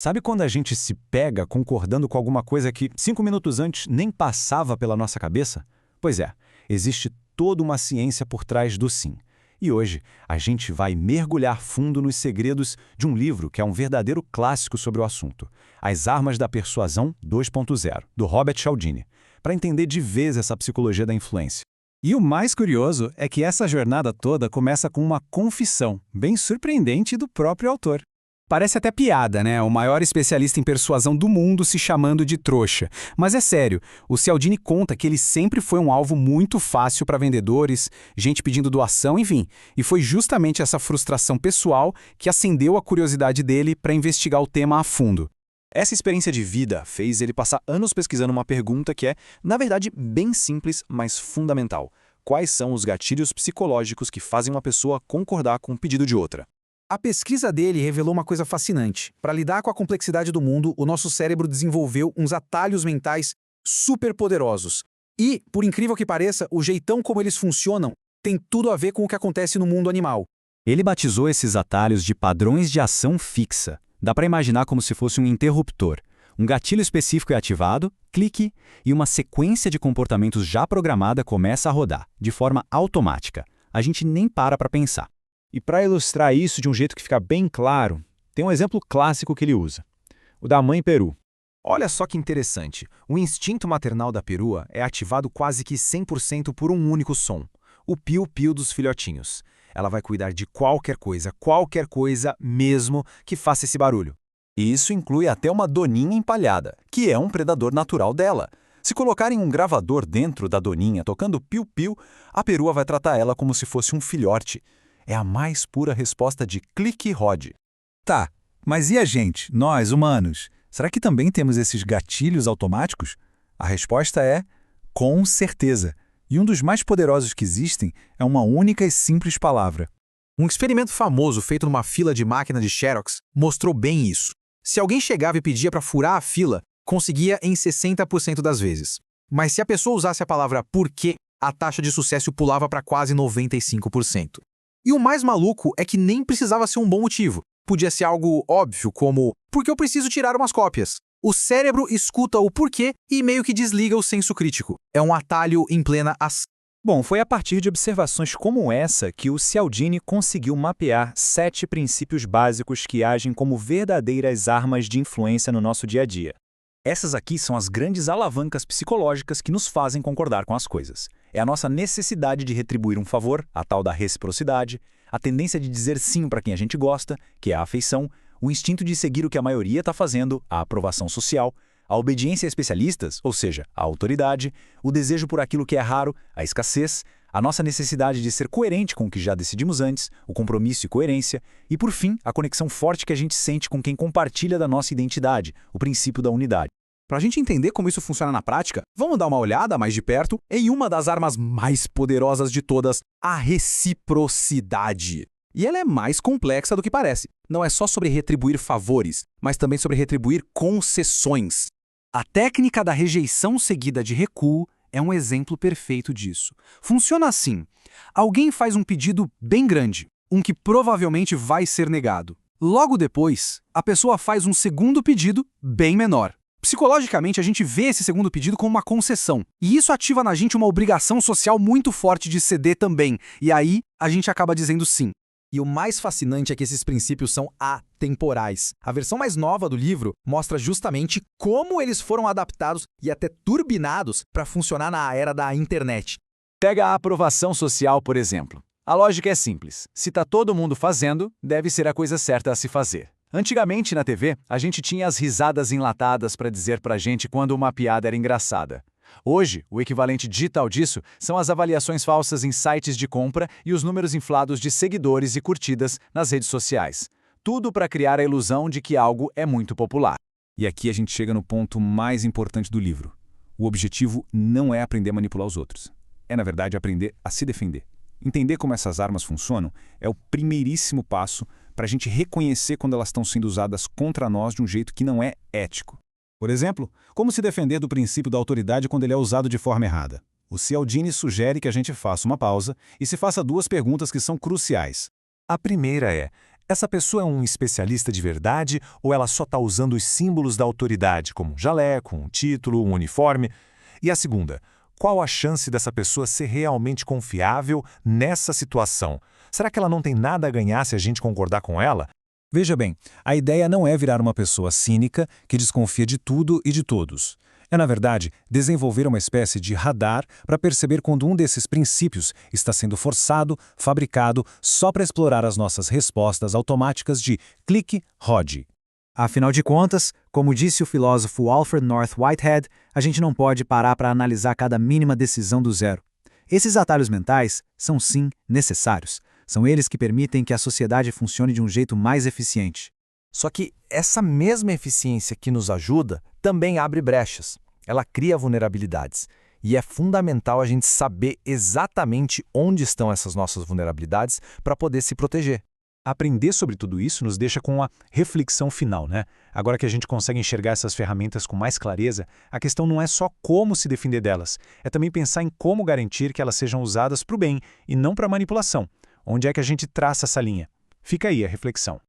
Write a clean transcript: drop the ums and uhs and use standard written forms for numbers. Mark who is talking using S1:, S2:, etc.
S1: Sabe quando a gente se pega concordando com alguma coisa que 5 minutos antes nem passava pela nossa cabeça? Pois é, existe toda uma ciência por trás do sim. E hoje a gente vai mergulhar fundo nos segredos de um livro que é um verdadeiro clássico sobre o assunto, As Armas da Persuasão 2.0, do Robert Cialdini, para entender de vez essa psicologia da influência. E o mais curioso é que essa jornada toda começa com uma confissão, bem surpreendente, do próprio autor. Parece até piada, né? O maior especialista em persuasão do mundo se chamando de trouxa. Mas é sério, o Cialdini conta que ele sempre foi um alvo muito fácil para vendedores, gente pedindo doação, enfim. E foi justamente essa frustração pessoal que acendeu a curiosidade dele para investigar o tema a fundo. Essa experiência de vida fez ele passar anos pesquisando uma pergunta que é, na verdade, bem simples, mas fundamental. Quais são os gatilhos psicológicos que fazem uma pessoa concordar com o pedido de outra?
S2: A pesquisa dele revelou uma coisa fascinante. Para lidar com a complexidade do mundo, o nosso cérebro desenvolveu uns atalhos mentais super poderosos. E, por incrível que pareça, o jeitão como eles funcionam tem tudo a ver com o que acontece no mundo animal.
S1: Ele batizou esses atalhos de padrões de ação fixa. Dá para imaginar como se fosse um interruptor. Um gatilho específico é ativado, clique, e uma sequência de comportamentos já programada começa a rodar, de forma automática. A gente nem para pensar. E para ilustrar isso de um jeito que fica bem claro, tem um exemplo clássico que ele usa, o da mãe peru. Olha só que interessante, o instinto maternal da perua é ativado quase que 100% por um único som, o piu-piu dos filhotinhos. Ela vai cuidar de qualquer coisa mesmo que faça esse barulho. E isso inclui até uma doninha empalhada, que é um predador natural dela. Se colocarem um gravador dentro da doninha tocando piu-piu, a perua vai tratar ela como se fosse um filhote. É a mais pura resposta de clique e rode. Tá, mas e a gente, nós humanos? Será que também temos esses gatilhos automáticos? A resposta é com certeza. E um dos mais poderosos que existem é uma única e simples palavra.
S2: Um experimento famoso feito numa fila de máquina de Xerox mostrou bem isso. Se alguém chegava e pedia para furar a fila, conseguia em 60% das vezes. Mas se a pessoa usasse a palavra porquê, a taxa de sucesso pulava para quase 95%. E o mais maluco é que nem precisava ser um bom motivo. Podia ser algo óbvio, como porque eu preciso tirar umas cópias. O cérebro escuta o porquê e meio que desliga o senso crítico. É um atalho em plena ação.
S1: Bom, foi a partir de observações como essa que o Cialdini conseguiu mapear 7 princípios básicos que agem como verdadeiras armas de influência no nosso dia a dia. Essas aqui são as grandes alavancas psicológicas que nos fazem concordar com as coisas. É a nossa necessidade de retribuir um favor, a tal da reciprocidade, a tendência de dizer sim para quem a gente gosta, que é a afeição, o instinto de seguir o que a maioria está fazendo, a aprovação social, a obediência a especialistas, ou seja, a autoridade, o desejo por aquilo que é raro, a escassez, a nossa necessidade de ser coerente com o que já decidimos antes, o compromisso e coerência, e, por fim, a conexão forte que a gente sente com quem compartilha da nossa identidade, o princípio da unidade.
S2: Para a gente entender como isso funciona na prática, vamos dar uma olhada mais de perto em uma das armas mais poderosas de todas, a reciprocidade. E ela é mais complexa do que parece. Não é só sobre retribuir favores, mas também sobre retribuir concessões. A técnica da rejeição seguida de recuo é um exemplo perfeito disso. Funciona assim: alguém faz um pedido bem grande, um que provavelmente vai ser negado. Logo depois, a pessoa faz um segundo pedido bem menor. Psicologicamente, a gente vê esse segundo pedido como uma concessão, e isso ativa na gente uma obrigação social muito forte de ceder também, e aí a gente acaba dizendo sim. E o mais fascinante é que esses princípios são atemporais. A versão mais nova do livro mostra justamente como eles foram adaptados e até turbinados para funcionar na era da internet.
S1: Pega a aprovação social, por exemplo. A lógica é simples. Se está todo mundo fazendo, deve ser a coisa certa a se fazer. Antigamente, na TV, a gente tinha as risadas enlatadas para dizer pra gente quando uma piada era engraçada. Hoje, o equivalente digital disso são as avaliações falsas em sites de compra e os números inflados de seguidores e curtidas nas redes sociais. Tudo para criar a ilusão de que algo é muito popular. E aqui a gente chega no ponto mais importante do livro. O objetivo não é aprender a manipular os outros. É, na verdade, aprender a se defender. Entender como essas armas funcionam é o primeiríssimo passo para a gente reconhecer quando elas estão sendo usadas contra nós de um jeito que não é ético. Por exemplo, como se defender do princípio da autoridade quando ele é usado de forma errada? O Cialdini sugere que a gente faça uma pausa e se faça 2 perguntas que são cruciais. A primeira é
S3: Essa pessoa é um especialista de verdade ou ela só está usando os símbolos da autoridade, como um jaleco, um título, um uniforme? E a segunda, qual a chance dessa pessoa ser realmente confiável nessa situação? Será que ela não tem nada a ganhar se a gente concordar com ela?
S4: Veja bem, a ideia não é virar uma pessoa cínica que desconfia de tudo e de todos. É, na verdade, desenvolver uma espécie de radar para perceber quando um desses princípios está sendo forçado, fabricado, só para explorar as nossas respostas automáticas de clique, rode.
S5: Afinal de contas, como disse o filósofo Alfred North Whitehead, a gente não pode parar para analisar cada mínima decisão do zero. Esses atalhos mentais são, sim, necessários. São eles que permitem que a sociedade funcione de um jeito mais eficiente.
S6: Só que essa mesma eficiência que nos ajuda também abre brechas. Ela cria vulnerabilidades. E é fundamental a gente saber exatamente onde estão essas nossas vulnerabilidades para poder se proteger.
S3: Aprender sobre tudo isso nos deixa com a reflexão final, né? Agora que a gente consegue enxergar essas ferramentas com mais clareza, a questão não é só como se defender delas, é também pensar em como garantir que elas sejam usadas para o bem e não para a manipulação. Onde é que a gente traça essa linha? Fica aí a reflexão.